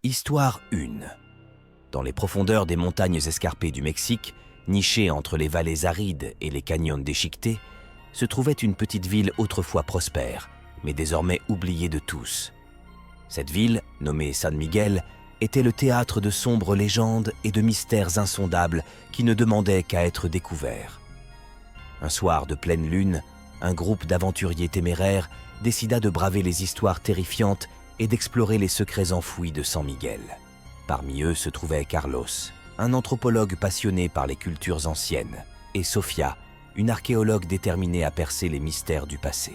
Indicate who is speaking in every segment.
Speaker 1: Histoire 1. Dans les profondeurs des montagnes escarpées du Mexique, nichées entre les vallées arides et les canyons déchiquetés, se trouvait une petite ville autrefois prospère, mais désormais oubliée de tous. Cette ville, nommée San Miguel, était le théâtre de sombres légendes et de mystères insondables qui ne demandaient qu'à être découverts. Un soir de pleine lune, un groupe d'aventuriers téméraires décida de braver les histoires terrifiantes et d'explorer les secrets enfouis de San Miguel. Parmi eux se trouvait Carlos, un anthropologue passionné par les cultures anciennes, et Sofia, une archéologue déterminée à percer les mystères du passé.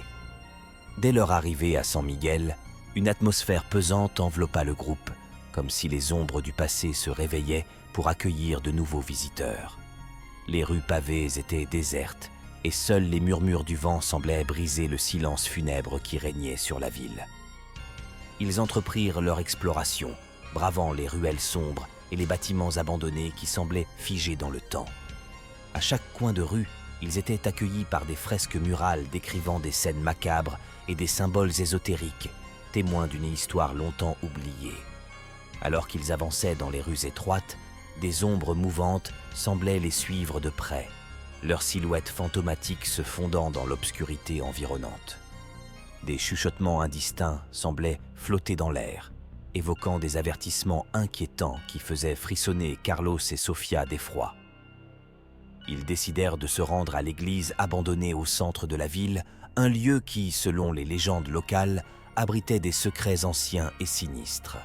Speaker 1: Dès leur arrivée à San Miguel, une atmosphère pesante enveloppa le groupe, comme si les ombres du passé se réveillaient pour accueillir de nouveaux visiteurs. Les rues pavées étaient désertes, et seuls les murmures du vent semblaient briser le silence funèbre qui régnait sur la ville. Ils entreprirent leur exploration, bravant les ruelles sombres et les bâtiments abandonnés qui semblaient figés dans le temps. À chaque coin de rue, ils étaient accueillis par des fresques murales décrivant des scènes macabres et des symboles ésotériques, témoins d'une histoire longtemps oubliée. Alors qu'ils avançaient dans les rues étroites, des ombres mouvantes semblaient les suivre de près, leurs silhouettes fantomatiques se fondant dans l'obscurité environnante. Des chuchotements indistincts semblaient flotter dans l'air, évoquant des avertissements inquiétants qui faisaient frissonner Carlos et Sofia d'effroi. Ils décidèrent de se rendre à l'église abandonnée au centre de la ville, un lieu qui, selon les légendes locales, abritait des secrets anciens et sinistres.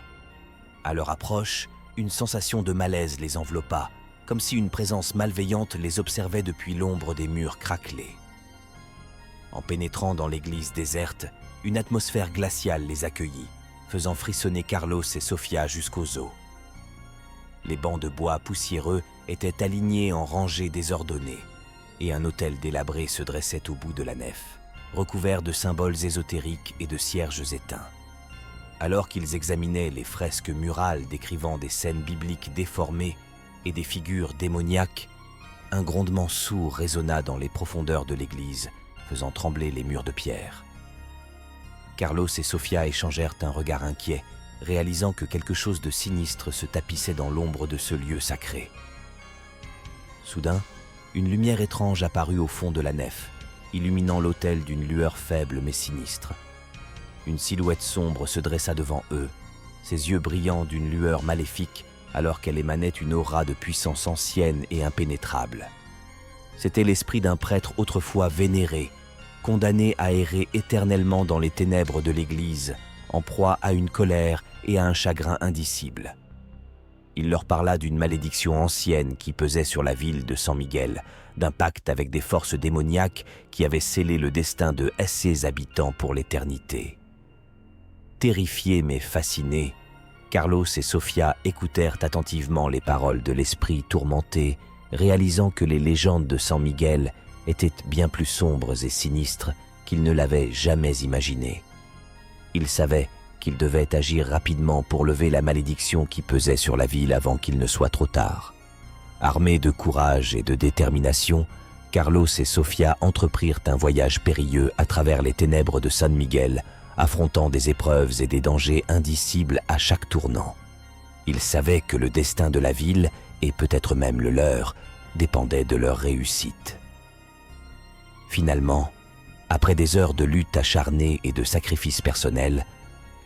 Speaker 1: À leur approche, une sensation de malaise les enveloppa, comme si une présence malveillante les observait depuis l'ombre des murs craquelés. En pénétrant dans l'église déserte, une atmosphère glaciale les accueillit, faisant frissonner Carlos et Sofia jusqu'aux os. Les bancs de bois poussiéreux étaient alignés en rangées désordonnées, et un autel délabré se dressait au bout de la nef, recouvert de symboles ésotériques et de cierges éteints. Alors qu'ils examinaient les fresques murales décrivant des scènes bibliques déformées et des figures démoniaques, un grondement sourd résonna dans les profondeurs de l'église, faisant trembler les murs de pierre. Carlos et Sofia échangèrent un regard inquiet, réalisant que quelque chose de sinistre se tapissait dans l'ombre de ce lieu sacré. Soudain, une lumière étrange apparut au fond de la nef, illuminant l'autel d'une lueur faible mais sinistre. Une silhouette sombre se dressa devant eux, ses yeux brillant d'une lueur maléfique alors qu'elle émanait une aura de puissance ancienne et impénétrable. C'était l'esprit d'un prêtre autrefois vénéré, condamné à errer éternellement dans les ténèbres de l'Église, en proie à une colère et à un chagrin indicible. Il leur parla d'une malédiction ancienne qui pesait sur la ville de San Miguel, d'un pacte avec des forces démoniaques qui avaient scellé le destin de ses habitants pour l'éternité. Terrifiés mais fascinés, Carlos et Sofia écoutèrent attentivement les paroles de l'esprit tourmenté, réalisant que les légendes de San Miguel étaient bien plus sombres et sinistres qu'ils ne l'avaient jamais imaginé. Ils savaient qu'ils devaient agir rapidement pour lever la malédiction qui pesait sur la ville avant qu'il ne soit trop tard. Armés de courage et de détermination, Carlos et Sofia entreprirent un voyage périlleux à travers les ténèbres de San Miguel, affrontant des épreuves et des dangers indicibles à chaque tournant. Ils savaient que le destin de la ville, et peut-être même le leur, dépendait de leur réussite. Finalement, après des heures de lutte acharnée et de sacrifices personnels,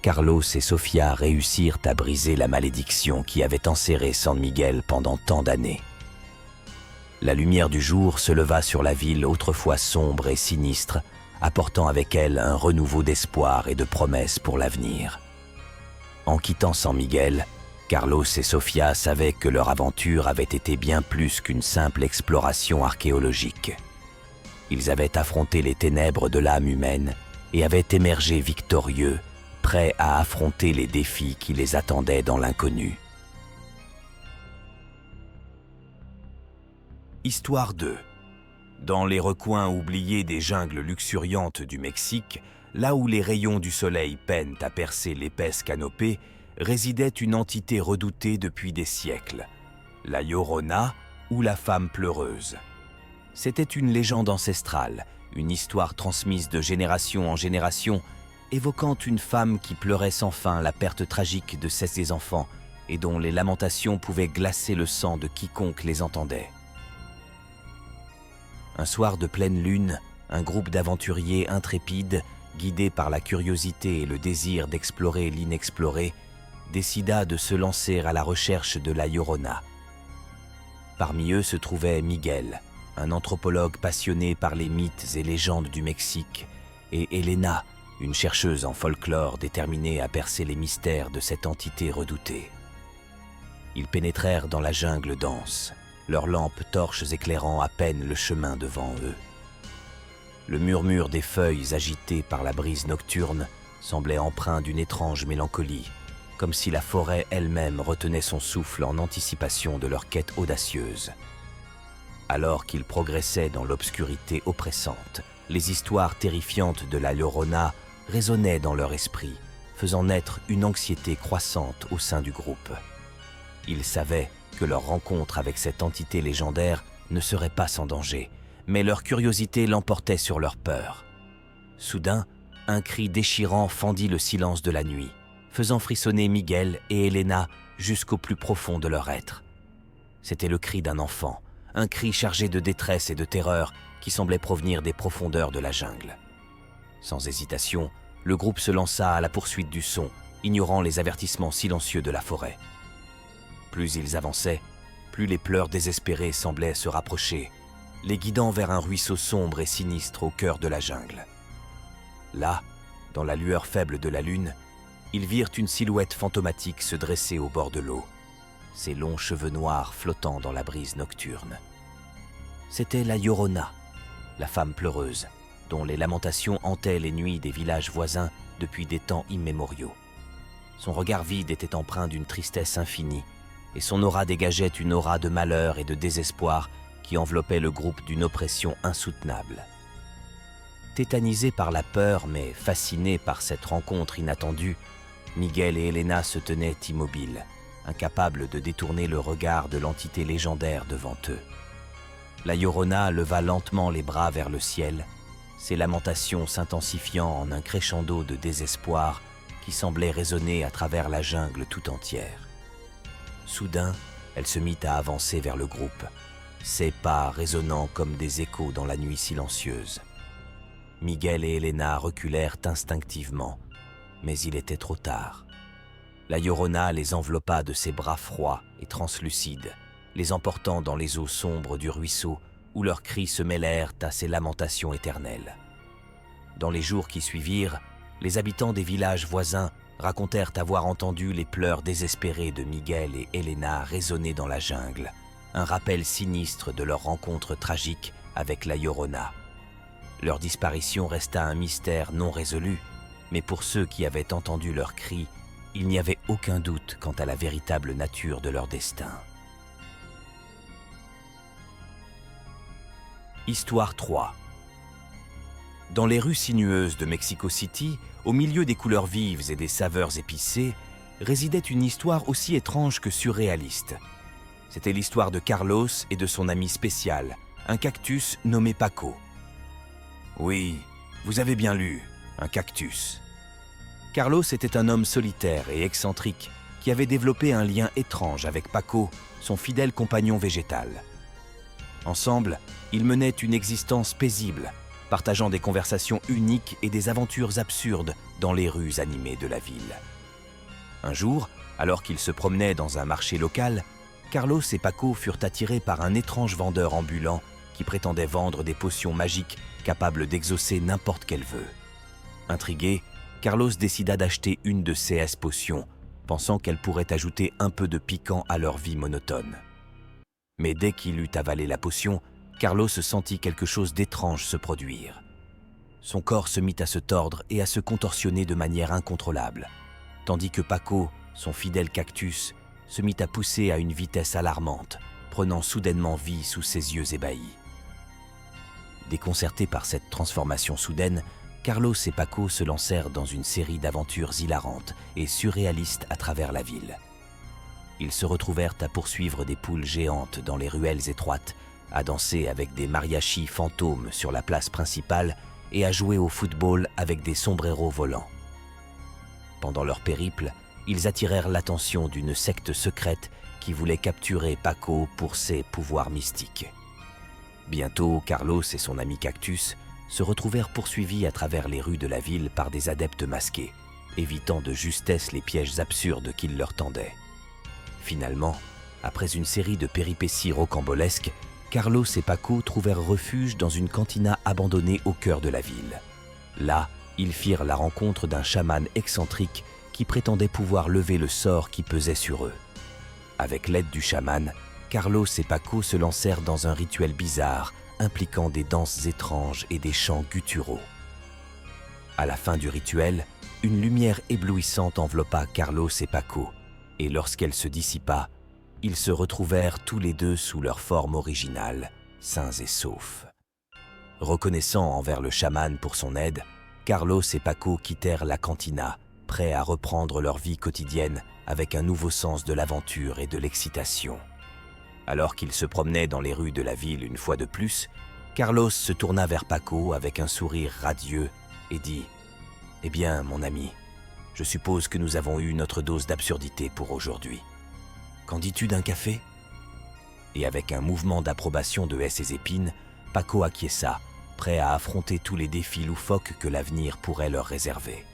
Speaker 1: Carlos et Sofia réussirent à briser la malédiction qui avait enserré San Miguel pendant tant d'années. La lumière du jour se leva sur la ville autrefois sombre et sinistre, apportant avec elle un renouveau d'espoir et de promesses pour l'avenir. En quittant San Miguel, Carlos et Sofia savaient que leur aventure avait été bien plus qu'une simple exploration archéologique. Ils avaient affronté les ténèbres de l'âme humaine et avaient émergé victorieux, prêts à affronter les défis qui les attendaient dans l'inconnu. Histoire 2. Dans les recoins oubliés des jungles luxuriantes du Mexique, là où les rayons du soleil peinent à percer l'épaisse canopée, résidait une entité redoutée depuis des siècles, la Llorona ou la femme pleureuse. C'était une légende ancestrale, une histoire transmise de génération en génération évoquant une femme qui pleurait sans fin la perte tragique de ses enfants et dont les lamentations pouvaient glacer le sang de quiconque les entendait. Un soir de pleine lune, un groupe d'aventuriers intrépides, guidés par la curiosité et le désir d'explorer l'inexploré, décida de se lancer à la recherche de la Llorona. Parmi eux se trouvait Miguel, un anthropologue passionné par les mythes et légendes du Mexique, et Elena, une chercheuse en folklore déterminée à percer les mystères de cette entité redoutée. Ils pénétrèrent dans la jungle dense, leurs lampes torches éclairant à peine le chemin devant eux. Le murmure des feuilles agitées par la brise nocturne semblait empreint d'une étrange mélancolie, comme si la forêt elle-même retenait son souffle en anticipation de leur quête audacieuse. Alors qu'ils progressaient dans l'obscurité oppressante, les histoires terrifiantes de la Llorona résonnaient dans leur esprit, faisant naître une anxiété croissante au sein du groupe. Ils savaient que leur rencontre avec cette entité légendaire ne serait pas sans danger, mais leur curiosité l'emportait sur leur peur. Soudain, un cri déchirant fendit le silence de la nuit, faisant frissonner Miguel et Elena jusqu'au plus profond de leur être. C'était le cri d'un enfant, un cri chargé de détresse et de terreur qui semblait provenir des profondeurs de la jungle. Sans hésitation, le groupe se lança à la poursuite du son, ignorant les avertissements silencieux de la forêt. Plus ils avançaient, plus les pleurs désespérés semblaient se rapprocher, les guidant vers un ruisseau sombre et sinistre au cœur de la jungle. Là, dans la lueur faible de la lune, ils virent une silhouette fantomatique se dresser au bord de l'eau, ses longs cheveux noirs flottant dans la brise nocturne. C'était la Llorona, la femme pleureuse, dont les lamentations hantaient les nuits des villages voisins depuis des temps immémoriaux. Son regard vide était empreint d'une tristesse infinie, et son aura dégageait une aura de malheur et de désespoir qui enveloppait le groupe d'une oppression insoutenable. Tétanisés par la peur, mais fascinés par cette rencontre inattendue, Miguel et Elena se tenaient immobiles, incapables de détourner le regard de l'entité légendaire devant eux. La Llorona leva lentement les bras vers le ciel, ses lamentations s'intensifiant en un crescendo de désespoir qui semblait résonner à travers la jungle tout entière. Soudain, elle se mit à avancer vers le groupe, ses pas résonnant comme des échos dans la nuit silencieuse. Miguel et Elena reculèrent instinctivement, mais il était trop tard. La Llorona les enveloppa de ses bras froids et translucides, les emportant dans les eaux sombres du ruisseau où leurs cris se mêlèrent à ses lamentations éternelles. Dans les jours qui suivirent, les habitants des villages voisins racontèrent avoir entendu les pleurs désespérés de Miguel et Elena résonner dans la jungle, un rappel sinistre de leur rencontre tragique avec la Llorona. Leur disparition resta un mystère non résolu, mais pour ceux qui avaient entendu leurs cris, il n'y avait aucun doute quant à la véritable nature de leur destin. Histoire 3. Dans les rues sinueuses de Mexico City, au milieu des couleurs vives et des saveurs épicées, résidait une histoire aussi étrange que surréaliste. C'était l'histoire de Carlos et de son ami spécial, un cactus nommé Paco. Oui, vous avez bien lu, un cactus. Carlos était un homme solitaire et excentrique qui avait développé un lien étrange avec Paco, son fidèle compagnon végétal. Ensemble, ils menaient une existence paisible, partageant des conversations uniques et des aventures absurdes dans les rues animées de la ville. Un jour, alors qu'ils se promenaient dans un marché local, Carlos et Paco furent attirés par un étrange vendeur ambulant qui prétendait vendre des potions magiques capables d'exaucer n'importe quel vœu. Intrigué, Carlos décida d'acheter une de ces potions, pensant qu'elle pourrait ajouter un peu de piquant à leur vie monotone. Mais dès qu'il eut avalé la potion, Carlos sentit quelque chose d'étrange se produire. Son corps se mit à se tordre et à se contorsionner de manière incontrôlable, tandis que Paco, son fidèle cactus, se mit à pousser à une vitesse alarmante, prenant soudainement vie sous ses yeux ébahis. Déconcertés par cette transformation soudaine, Carlos et Paco se lancèrent dans une série d'aventures hilarantes et surréalistes à travers la ville. Ils se retrouvèrent à poursuivre des poules géantes dans les ruelles étroites, à danser avec des mariachis fantômes sur la place principale et à jouer au football avec des sombreros volants. Pendant leur périple, ils attirèrent l'attention d'une secte secrète qui voulait capturer Paco pour ses pouvoirs mystiques. Bientôt, Carlos et son ami Cactus se retrouvèrent poursuivis à travers les rues de la ville par des adeptes masqués, évitant de justesse les pièges absurdes qu'ils leur tendaient. Finalement, après une série de péripéties rocambolesques, Carlos et Paco trouvèrent refuge dans une cantina abandonnée au cœur de la ville. Là, ils firent la rencontre d'un chaman excentrique qui prétendait pouvoir lever le sort qui pesait sur eux. Avec l'aide du chaman, Carlos et Paco se lancèrent dans un rituel bizarre impliquant des danses étranges et des chants gutturaux. À la fin du rituel, une lumière éblouissante enveloppa Carlos et Paco, et lorsqu'elle se dissipa, ils se retrouvèrent tous les deux sous leur forme originale, sains et saufs. Reconnaissant envers le chaman pour son aide, Carlos et Paco quittèrent la cantina, prêts à reprendre leur vie quotidienne avec un nouveau sens de l'aventure et de l'excitation. Alors qu'ils se promenaient dans les rues de la ville une fois de plus, Carlos se tourna vers Paco avec un sourire radieux et dit « Eh bien, mon ami, je suppose que nous avons eu notre dose d'absurdité pour aujourd'hui. Qu'en dis-tu d'un café ?» Et avec un mouvement d'approbation de haie ses épines, Paco acquiesça, prêt à affronter tous les défis loufoques que l'avenir pourrait leur réserver.